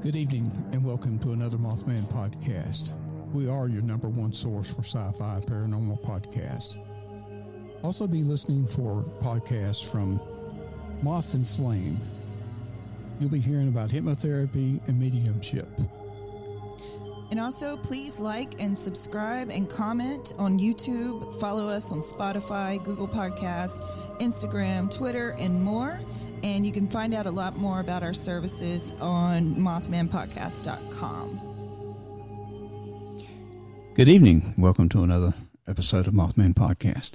Good evening and welcome to another Mothman podcast. We are your number one source for sci-fi and paranormal podcasts. Also be listening for podcasts from Moth and Flame. You'll be hearing about hypnotherapy and mediumship. And also, please like and subscribe and comment on YouTube. Follow us on Spotify, Google Podcasts, Instagram, Twitter, and more. And you can find out a lot more about our services on Mothmanpodcast.com. Good evening. Welcome to another episode of Mothman Podcast.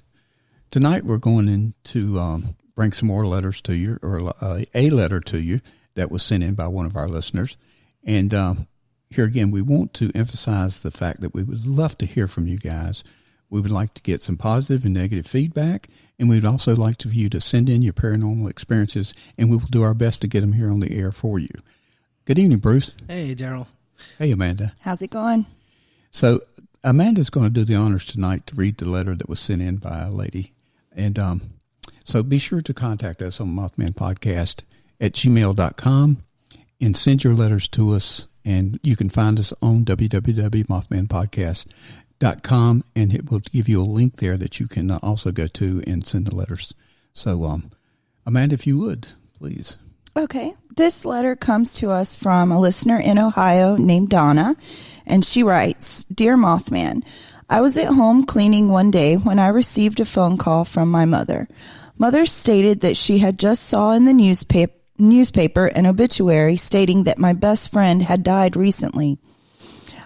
Tonight we're going to bring some more letters to you, or a letter to you that was sent in by one of our listeners. And here again, we want to emphasize the fact that we would love to hear from you guys. We would like to get some positive and negative feedback, and we'd also like for you to send in your paranormal experiences, and we will do our best to get them here on the air for you. Good evening, Bruce. Hey, Darrel. Hey, Amanda. How's it going? So Amanda's going to do the honors tonight to read the letter that was sent in by a lady. And so be sure to contact us on Mothmanpodcast at gmail.com and send your letters to us. And you can find us on www.mothmanpodcast.com, and it will give you a link there that you can also go to and send the letters. So, Amanda, if you would, please. Okay. This letter comes to us from a listener in Ohio named Donna, and she writes, Dear Mothman, I was at home cleaning one day when I received a phone call from my mother. Mother stated that she had just saw in the newspaper an obituary stating that my best friend had died recently.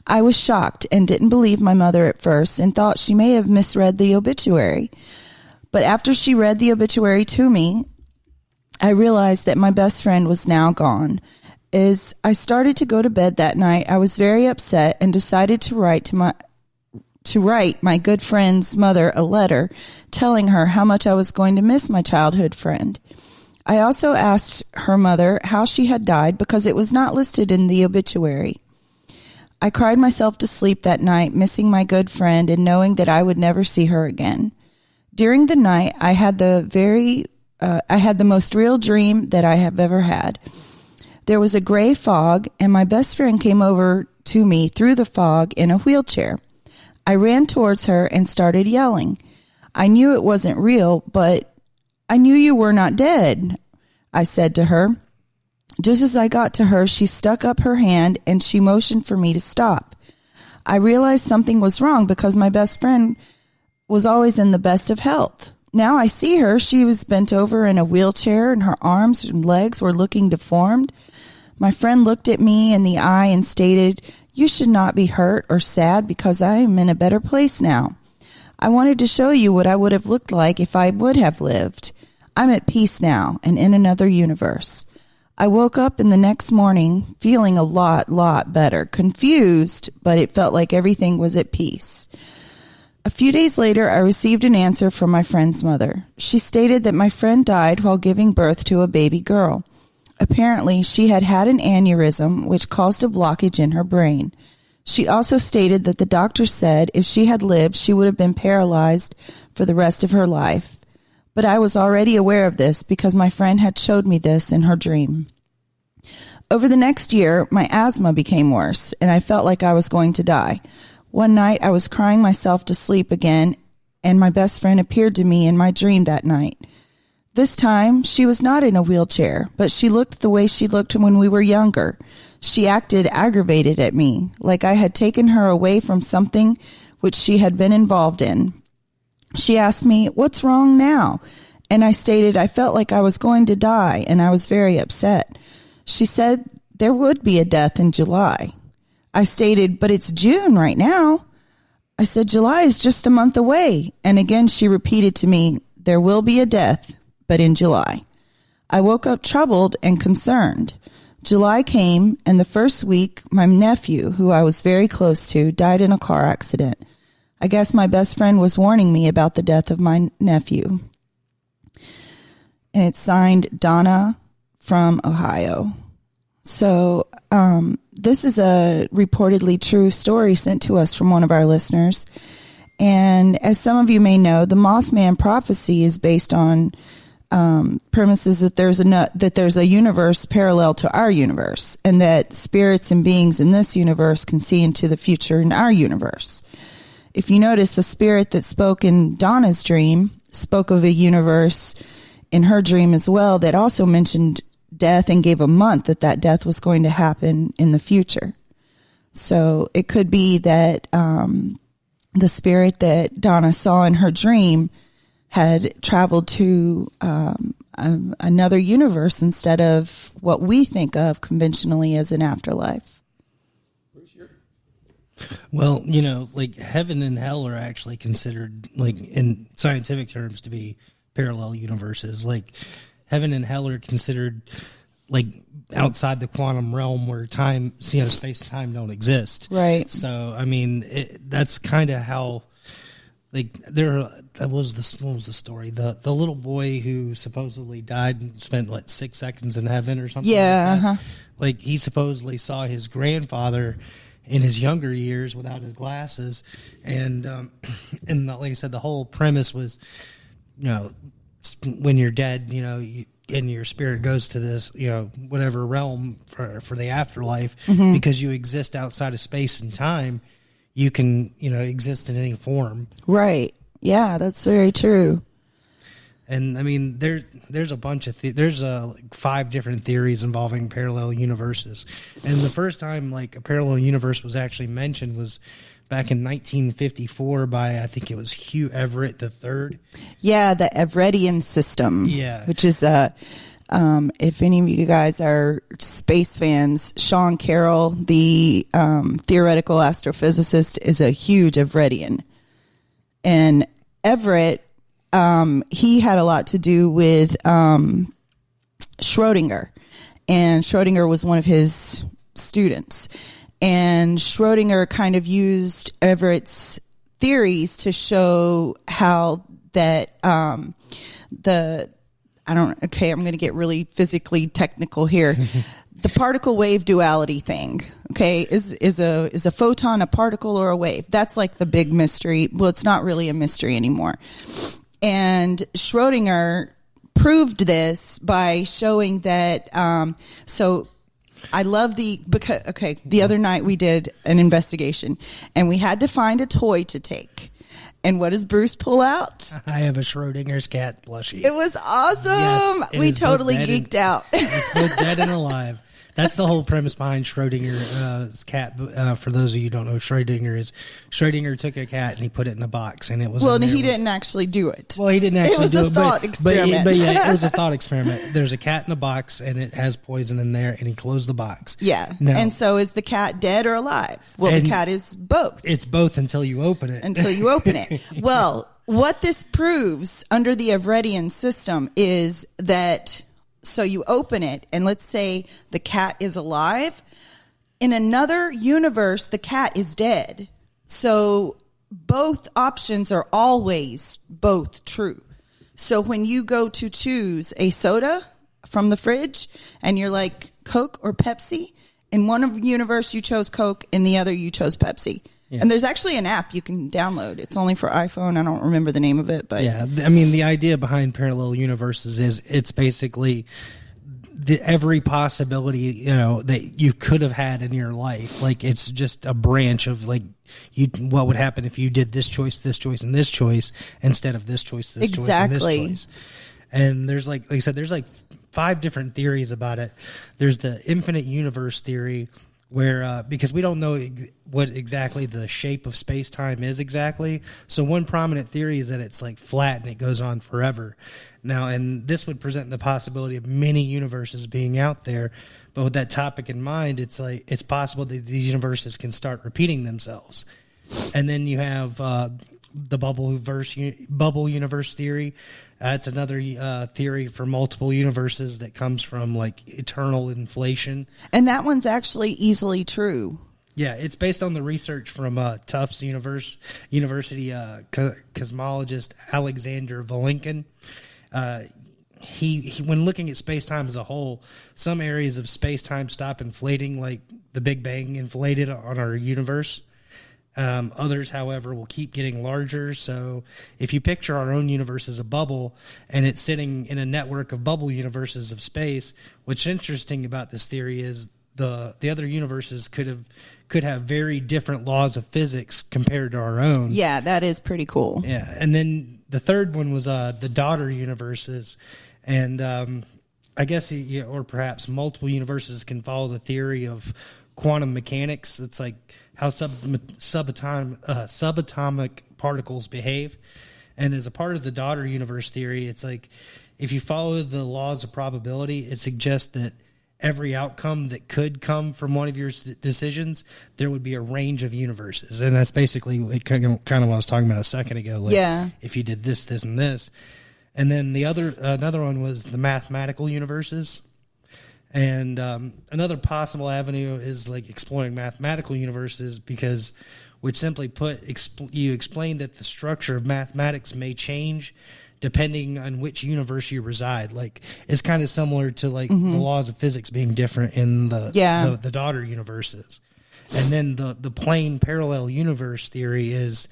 I was shocked and didn't believe my mother at first and thought she may have misread the obituary. But after she read the obituary to me, I realized that my best friend was now gone. As I started to go to bed that night, I was very upset and decided to write my good friend's mother a letter telling her how much I was going to miss my childhood friend. I also asked her mother how she had died because it was not listed in the obituary. I cried myself to sleep that night, missing my good friend and knowing that I would never see her again. During the night, I had the most real dream that I have ever had. There was a gray fog, and my best friend came over to me through the fog in a wheelchair. I ran towards her and started yelling. I knew it wasn't real, but I knew you were not dead, I said to her. Just as I got to her, she stuck up her hand and she motioned for me to stop. I realized something was wrong because my best friend was always in the best of health. Now I see her. She was bent over in a wheelchair and her arms and legs were looking deformed. My friend looked at me in the eye and stated, You should not be hurt or sad because I am in a better place now. I wanted to show you what I would have looked like if I would have lived. I'm at peace now and in another universe. I woke up in the next morning feeling a lot better, confused, but it felt like everything was at peace. A few days later, I received an answer from my friend's mother. She stated that my friend died while giving birth to a baby girl. Apparently, she had had an aneurysm, which caused a blockage in her brain. She also stated that the doctor said if she had lived, she would have been paralyzed for the rest of her life. But I was already aware of this because my friend had showed me this in her dream. Over the next year, my asthma became worse, and I felt like I was going to die. One night, I was crying myself to sleep again, and my best friend appeared to me in my dream that night. This time, she was not in a wheelchair, but she looked the way she looked when we were younger. She acted aggravated at me, like I had taken her away from something which she had been involved in. She asked me, "What's wrong now?" And I stated I felt like I was going to die, and I was very upset. She said there would be a death in July. I stated, "But it's June right now." I said, "July is just a month away." And again, she repeated to me, "There will be a death, but in July." I woke up troubled and concerned. July came, and the first week, my nephew, who I was very close to, died in a car accident. I guess my best friend was warning me about the death of my nephew. And it's signed Donna from Ohio. So this is a reportedly true story sent to us from one of our listeners. And as some of you may know, the Mothman prophecy is based on premises that there's a universe parallel to our universe, and that spirits and beings in this universe can see into the future in our universe. If you notice, the spirit that spoke in Donna's dream spoke of a universe in her dream as well that also mentioned death and gave a month that death was going to happen in the future. So it could be that the spirit that Donna saw in her dream had traveled to another universe instead of what we think of conventionally as an afterlife. Well, like heaven and hell are actually considered, like in scientific terms, to be parallel universes. Like heaven and hell are considered like outside the quantum realm where time, space and time don't exist. Right. So, I mean, that's kind of how, like, what was the story? The little boy who supposedly died and spent, 6 seconds in heaven or something. Yeah. Like that. Uh-huh. Like, he supposedly saw his grandfather in his younger years without his glasses. And like I said, the whole premise was, when you're dead, and your spirit goes to this, whatever realm for the afterlife, because you exist outside of space and time, you can, exist in any form. Right. Yeah, that's very true. And I mean, there's a bunch of there's 5 different theories involving parallel universes. And the first time a parallel universe was actually mentioned was back in 1954 by, I think it was Hugh Everett III. Yeah, the Everettian system. Yeah, which is if any of you guys are space fans, Sean Carroll, the theoretical astrophysicist, is a huge Everettian. And Everett, he had a lot to do with Schrodinger. And Schrodinger was one of his students. And Schrodinger kind of used Everett's theories to show how that I'm going to get really physically technical here. The particle wave duality thing, okay, is a photon a particle or a wave? That's like the big mystery. Well, it's not really a mystery anymore. And Schrodinger proved this by showing that, I love the other night we did an investigation and we had to find a toy to take. And what does Bruce pull out? I have a Schrodinger's cat plushie. It was awesome. Yes, we totally geeked out. It's both dead and alive. That's the whole premise behind Schrodinger's cat. For those of you who don't know, Schrodinger took a cat and he put it in a box, and it was. Well, he didn't actually do it. Well, he didn't actually do it. It was a thought experiment. But yeah, it was a thought experiment. There's a cat in a box, and it has poison in there, and he closed the box. Yeah. No. And so is the cat dead or alive? Well, the cat is both. It's both until you open it. Well, what this proves under the Everettian system is that. So you open it, and let's say the cat is alive. In another universe, the cat is dead. So both options are always both true. So when you go to choose a soda from the fridge, and you're like Coke or Pepsi, in one universe you chose Coke, in the other you chose Pepsi. Yeah. And there's actually an app you can download. It's only for iPhone. I don't remember the name of it, but yeah, I mean, the idea behind parallel universes is it's basically every possibility that you could have had in your life. Like, it's just a branch of what would happen if you did this choice, and this choice instead of this choice, this choice, and this choice. And there's like I said, there's 5 different theories about it. There's the infinite universe theory, where because we don't know what exactly the shape of space-time is exactly. So one prominent theory is that it's flat and it goes on forever. Now, and this would present the possibility of many universes being out there. But with that topic in mind, it's possible that these universes can start repeating themselves. And then you have the bubble universe theory. It's another theory for multiple universes that comes from eternal inflation. And that one's actually easily true. Yeah, it's based on the research from Tufts University cosmologist Alexander Vilenkin. He when looking at space-time as a whole, some areas of space-time stop inflating like the Big Bang inflated on our universe. Others, however, will keep getting larger. So if you picture our own universe as a bubble and it's sitting in a network of bubble universes of space, what's interesting about this theory is the other universes could have very different laws of physics compared to our own. Yeah, that is pretty cool. Yeah, and then the third one was the daughter universes. And I guess, or perhaps multiple universes can follow the theory of quantum mechanics. It's like how subatomic particles behave. And as a part of the daughter universe theory, it's like if you follow the laws of probability, it suggests that every outcome that could come from one of your decisions, there would be a range of universes. And that's basically like kind of what I was talking about a second ago. Like, yeah. If you did this, this, and this. And then another one was the mathematical universes. And another possible avenue is like exploring mathematical universes because, which simply put, you explain that the structure of mathematics may change depending on which universe you reside. Like it's kind of similar to like the laws of physics being different in the daughter universes. And then the plane parallel universe theory is,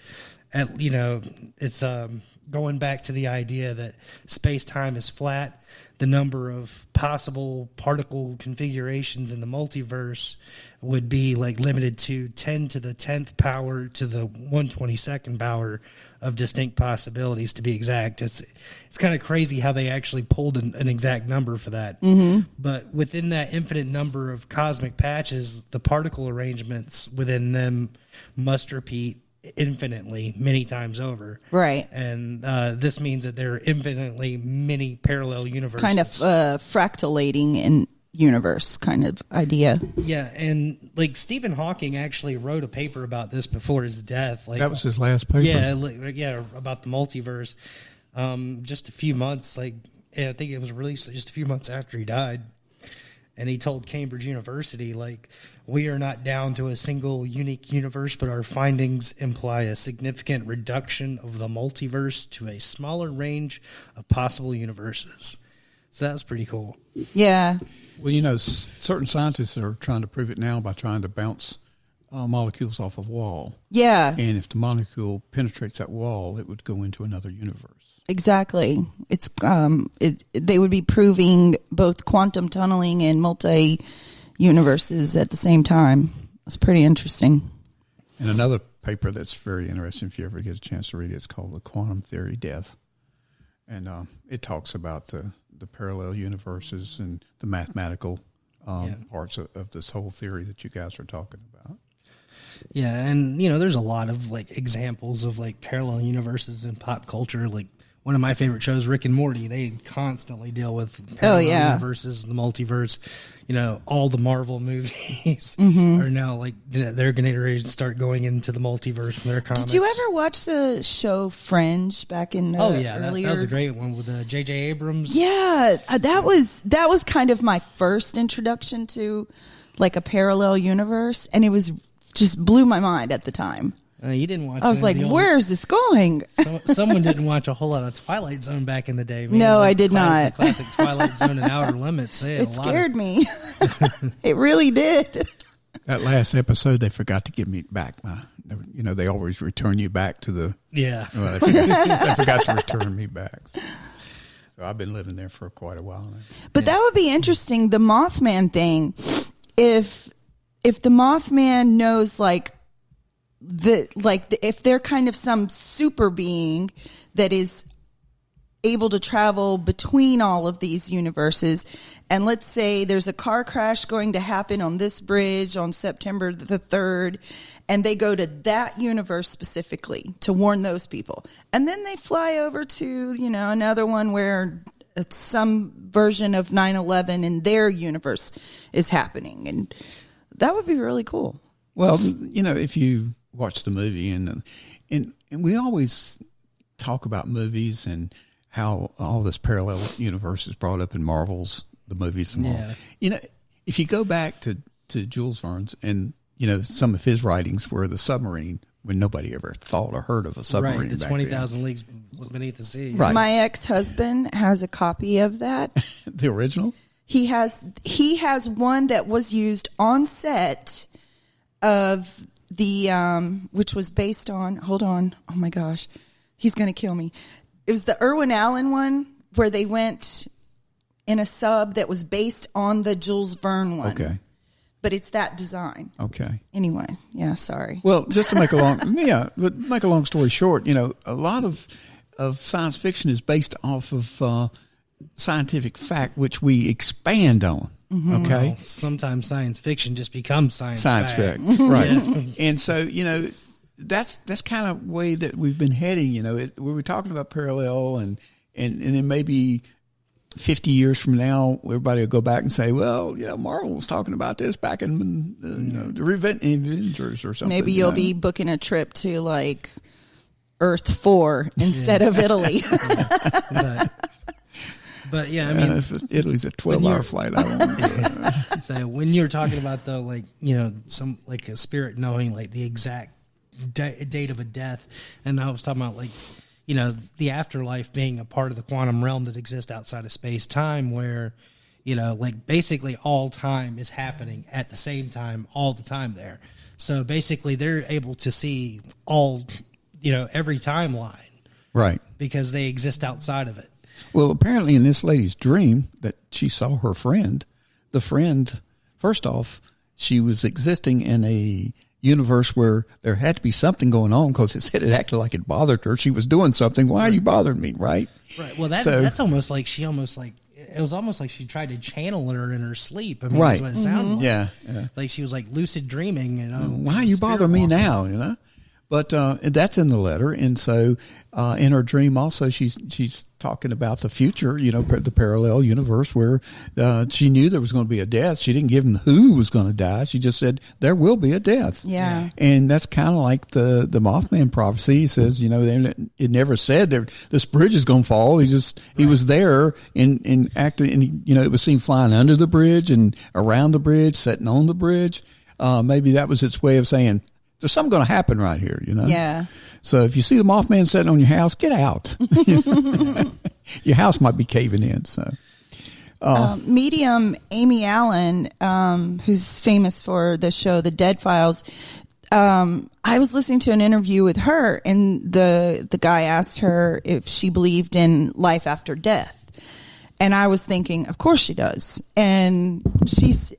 it's going back to the idea that space-time is flat. The number of possible particle configurations in the multiverse would be like limited to 10 to the 10th power to the 122nd power of distinct possibilities, to be exact. It's kind of crazy how they actually pulled an exact number for that. Mm-hmm. But within that infinite number of cosmic patches, the particle arrangements within them must repeat infinitely many times over. Right. And this means that there are infinitely many parallel universes. It's kind of fractalating in universe kind of idea. Yeah, and like Stephen Hawking actually wrote a paper about this before his death. Like that was his last paper. Yeah, about the multiverse. Just a few months, I think it was released just a few months after he died. And he told Cambridge University, like, we are not down to a single unique universe, but our findings imply a significant reduction of the multiverse to a smaller range of possible universes. So that's pretty cool. Yeah. Well, certain scientists are trying to prove it now by trying to bounce molecules off a wall. Yeah. And if the molecule penetrates that wall, it would go into another universe. Exactly. It's they would be proving both quantum tunneling and multi-universes at the same time. It's pretty interesting. And another paper that's very interesting, if you ever get a chance to read it, it's called The Quantum Theory Death. And it talks about the parallel universes and the mathematical parts of this whole theory that you guys are talking about. Yeah, and there's a lot of like examples of like parallel universes in pop culture. Like one of my favorite shows, Rick and Morty, they constantly deal with parallel universes, the multiverse. All the Marvel movies are now like they're going to start going into the multiverse from their comics. Did you ever watch the show Fringe back in the earlier? That was a great one with J.J. Abrams. Yeah, that was kind of my first introduction to like a parallel universe, and it was just blew my mind at the time. You didn't watch. I was like, "Where is this going?" Someone didn't watch a whole lot of Twilight Zone back in the day. Man. No, I did not. The classic Twilight Zone and Outer Limits. It scared me. It really did. That last episode, they forgot to give me back my. They always return you back to the. Yeah. Well, they forgot to return me back. So I've been living there for quite a while now. But that would be interesting. The Mothman thing. If the Mothman knows if they're kind of some super being that is able to travel between all of these universes, and let's say there's a car crash going to happen on this bridge on September the 3rd, and they go to that universe specifically to warn those people, and then they fly over to another one where it's some version of 9/11 in their universe is happening, and that would be really cool. Well, if you watch the movie and we always talk about movies and how all this parallel universe is brought up in Marvel's, the movies and all. If you go back to Jules Verne's and, some of his writings were the submarine when nobody ever thought or heard of a submarine. Right, the 20,000 Leagues Beneath the Sea. Right. My ex-husband has a copy of that. The original? He has one that was used on set of which was based on, hold on, oh my gosh, he's going to kill me. It was the Irwin Allen one where they went in a sub that was based on the Jules Verne one. Okay. But it's that design. Okay. Anyway, yeah, sorry. Well, just to make a long story short, a lot of science fiction is based off of scientific fact, which we expand on. Mm-hmm. Okay. Well, sometimes science fiction just becomes science fact. Right. Yeah. And so, that's kind of way that we've been heading. We were talking about parallel, and then maybe 50 years from now, everybody will go back and say, well, Marvel was talking about this back in the Avengers or something. Maybe you'll be booking a trip to like Earth 4 instead of Italy. But yeah, I mean, if Italy's a 12-hour flight, I won't. So when you're talking about some like a spirit knowing like the exact date of a death, and I was talking about the afterlife being a part of the quantum realm that exists outside of space time, where like basically all time is happening at the same time all the time there. So basically, they're able to see all every timeline, right? Because they exist outside of it. Well, apparently in this lady's dream that she saw her friend, the friend, first off, she was existing in a universe where there had to be something going on because it said it acted like it bothered her. She was doing something. Why are you bothering me? Right. Right. Well, that's almost like it was almost like she tried to channel her in her sleep. I mean, right. That's what it sounded like. Yeah. Like she was like lucid dreaming. Why are you bothering me now? But that's in the letter, and so in her dream also she's talking about the future, the parallel universe where she knew there was going to be a death. She didn't give him who was going to die. She just said there will be a death. Yeah, and that's kind of like the Mothman prophecy. He says, it never said that this bridge is going to fall. He was there and acted, and it was seen flying under the bridge and around the bridge, sitting on the bridge. Maybe that was its way of saying, there's something going to happen right here, Yeah. So if you see the Mothman sitting on your house, get out. Your house might be caving in. So, medium Amy Allen, who's famous for the show The Dead Files, I was listening to an interview with her, and the guy asked her if she believed in life after death. And I was thinking, of course she does. And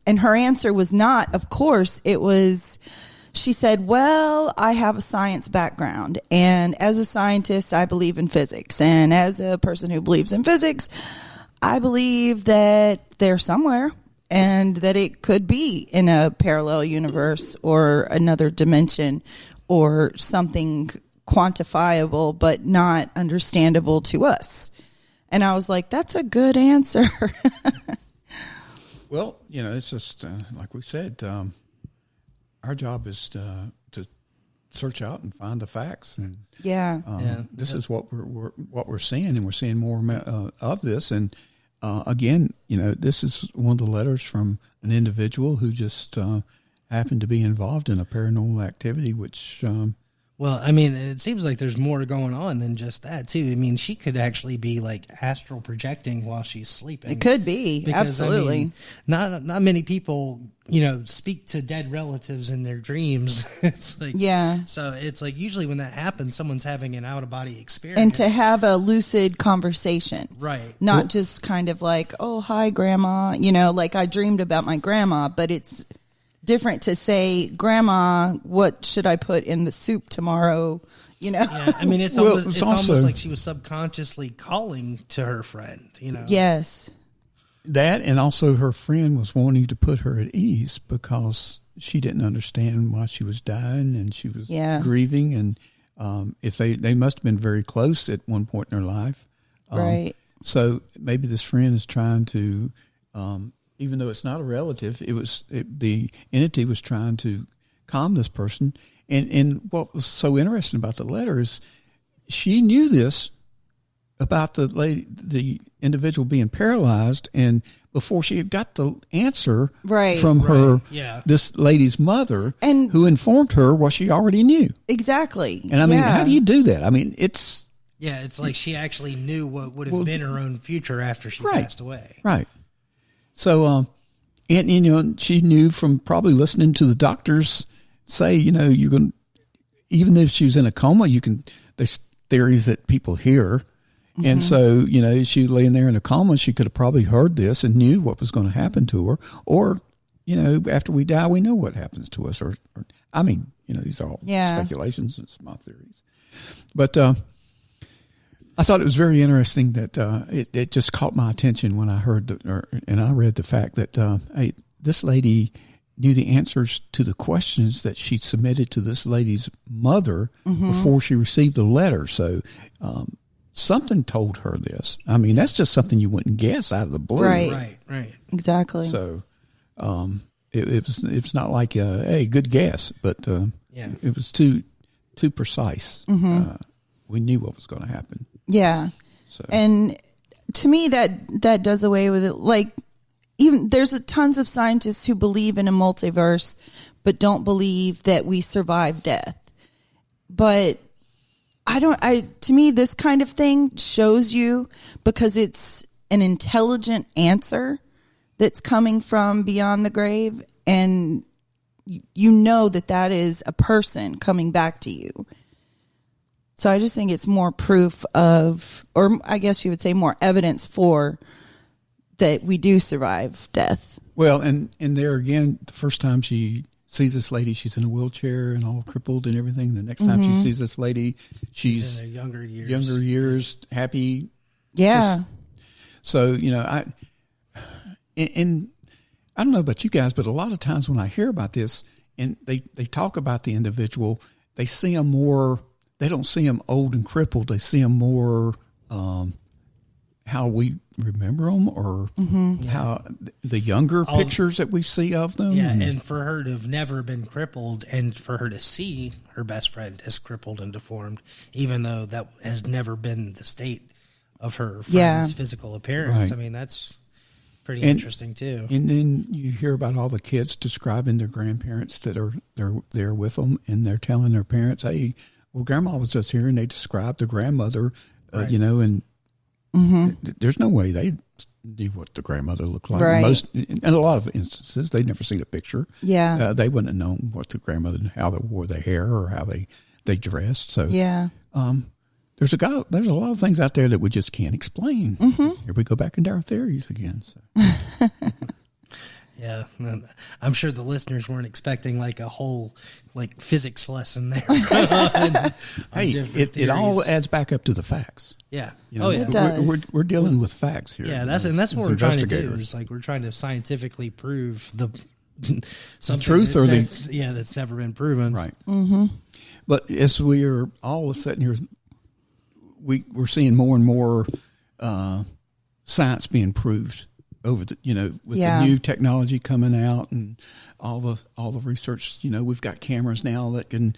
her answer was not, of course. It was, she said, well, I have a science background, and as a scientist, I believe in physics. And as a person who believes in physics, I believe that they're somewhere and that it could be in a parallel universe or another dimension or something quantifiable but not understandable to us. And I was like, that's a good answer. Well, it's just like we said, our job is to search out and find the facts, and this is what we're seeing, and we're seeing more of this. And again, this is one of the letters from an individual who just happened to be involved in a paranormal activity, which. Well, I mean, it seems like there's more going on than just that, too. I mean, she could actually be like astral projecting while she's sleeping. It could be, because, absolutely. I mean, not many people, speak to dead relatives in their dreams. It's like, so it's like usually when that happens, someone's having an out of body experience, and to have a lucid conversation, right? Not just kind of like, oh, hi, grandma. Like I dreamed about my grandma, but it's different to say, Grandma, what should I put in the soup tomorrow? Yeah, I mean, it's almost like she was subconsciously calling to her friend. Yes, that, and also her friend was wanting to put her at ease because she didn't understand why she was dying, and she was grieving, and if they must have been very close at one point in their life, right? So maybe this friend is trying to. Even though it's not a relative, the entity was trying to calm this person. And what was so interesting about the letter is she knew this about the individual being paralyzed, and before she had got the answer from her, this lady's mother, and who informed her what she already knew. Exactly. And I mean, how do you do that? I mean, it's like she actually knew what would have been her own future after she passed away. Right. So, and she knew from probably listening to the doctors say, you're going to, even if she was in a coma, there's theories that people hear. And so, she was laying there in a coma, she could have probably heard this and knew what was going to happen to her. Or, after we die, we know what happens to us. Or these are all speculations. It's my theories. But I thought it was very interesting that it just caught my attention when I heard and I read the fact that hey, this lady knew the answers to the questions that she submitted to this lady's mother before she received the letter. So something told her this. I mean, that's just something you wouldn't guess out of the blue. Right. Exactly. So it was not like hey, good guess, but it was too precise. We knew what was going to happen. Yeah. So. And to me, that does away with it. Like, even there's tons of scientists who believe in a multiverse, but don't believe that we survive death. But to me, this kind of thing shows you, because it's an intelligent answer that's coming from beyond the grave. And you know that is a person coming back to you. So I just think it's more proof of, or I guess you would say more evidence for that we do survive death. Well, and there again, the first time she sees this lady, she's in a wheelchair and all crippled and everything. The next time she sees this lady, she's in her younger years, happy. Yeah. So, I don't know about you guys, but a lot of times when I hear about this and they talk about the individual, they see them more. They don't see them old and crippled. They see them more how we remember them, or how the younger pictures that we see of them. Yeah, and for her to have never been crippled, and for her to see her best friend as crippled and deformed, even though that has never been the state of her friend's physical appearance. Right. I mean, that's pretty interesting too. And then you hear about all the kids describing their grandparents that are there with them, and they're telling their parents, "Hey, well, Grandma was just here," and they described the grandmother, and there's no way they knew what the grandmother looked like. Right. In a lot of instances, they'd never seen a picture. Yeah. They wouldn't have known what the grandmother, how they wore their hair or how they dressed. So there's a lot of things out there that we just can't explain. Here we go back into our theories again. So. Yeah, I'm sure the listeners weren't expecting like a whole physics lesson there. Hey, it all adds back up to the facts. Yeah. It does. We're dealing with facts here. Yeah, that's what we're trying to do. Is we're trying to scientifically prove the truth that's never been proven. Right. But as we are all sitting here, we're seeing more and more science being proved over the, with the new technology coming out and all the research. We've got cameras now that can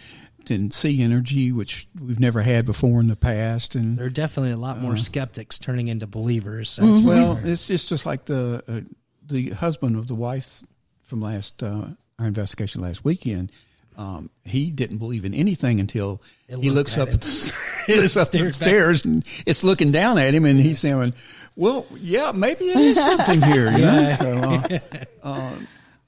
see energy, which we've never had before in the past. And there are definitely a lot more skeptics turning into believers. Well, it's just like the husband of the wife from our investigation last weekend. He didn't believe in anything until he looks up at the stairs and it's looking down at him, and he's saying, "Well, yeah, maybe it is something here."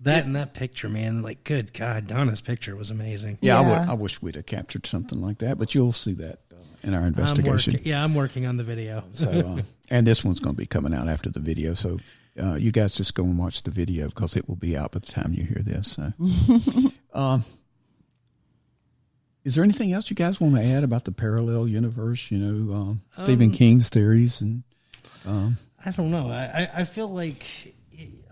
That picture, man, good God, Donna's picture was amazing. Yeah, I wish we'd have captured something like that, but you'll see that in our investigation. I'm working on the video. So, and this one's going to be coming out after the video, so you guys just go and watch the video because it will be out by the time you hear this. So. Is there anything else you guys want to add about the parallel universe? Stephen King's theories, and I don't know. I feel like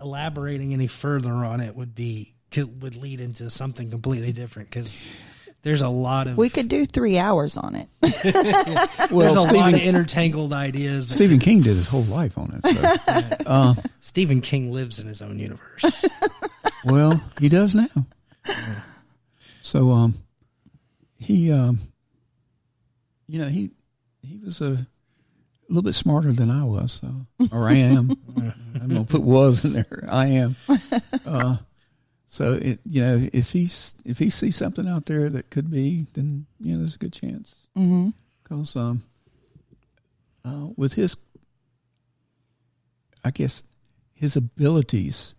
elaborating any further on it would lead into something completely different, because there's a lot of. We could do 3 hours on it. There's a lot of intertangled ideas. Stephen King did his whole life on it. So. Stephen King lives in his own universe. Well, he does now. So, he was a little bit smarter than I was, or I am. I'm gonna put "was" in there. I am. So if he sees something out there that could be, then there's a good chance. Because with his, I guess, his abilities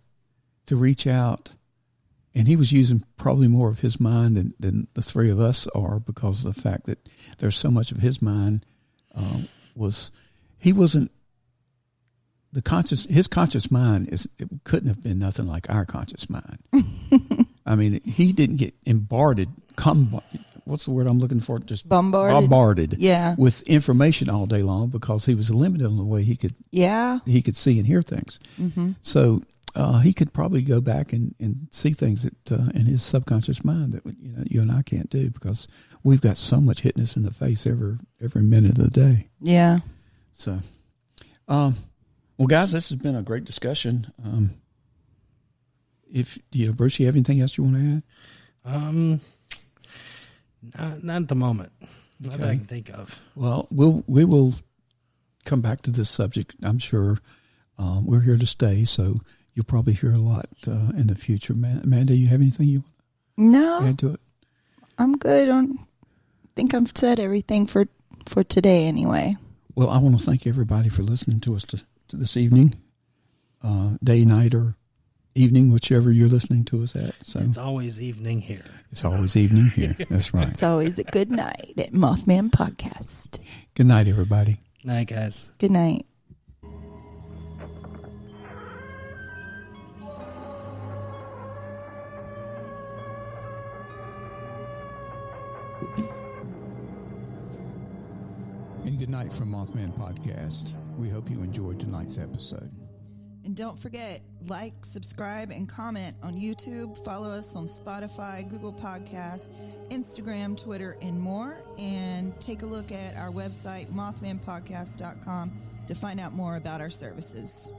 to reach out And he was using probably more of his mind than the three of us are, because of the fact that there's so much of his mind he wasn't his conscious mind it couldn't have been nothing like our conscious mind. I mean, he didn't get what's the word I'm looking for? Just bombarded with information all day long, because he was limited on the way he could see and hear things. Mm-hmm. So he could probably go back and see things that in his subconscious mind that you and I can't do, because we've got so much hitting us in the face every minute of the day. Yeah. So, well, guys, this has been a great discussion. If Bruce, you have anything else you want to add? Not at the moment. Not that I can think of. Well, we will come back to this subject, I'm sure. We're here to stay, so you'll probably hear a lot in the future. Amanda, you have anything you want to add to it? I'm good. I think I've said everything for today anyway. Well, I want to thank everybody for listening to us to this evening, day, night, or evening, whichever you're listening to us at. So it's always evening here. It's always evening here. That's right. It's always a good night at Mothman Podcast. Good night, everybody. Night, guys. Good night. And good night from Mothman Podcast. We hope you enjoyed tonight's episode. And don't forget, like, subscribe, and comment on YouTube. Follow us on Spotify, Google Podcasts, Instagram, Twitter, and more. And take a look at our website, mothmanpodcast.com, to find out more about our services.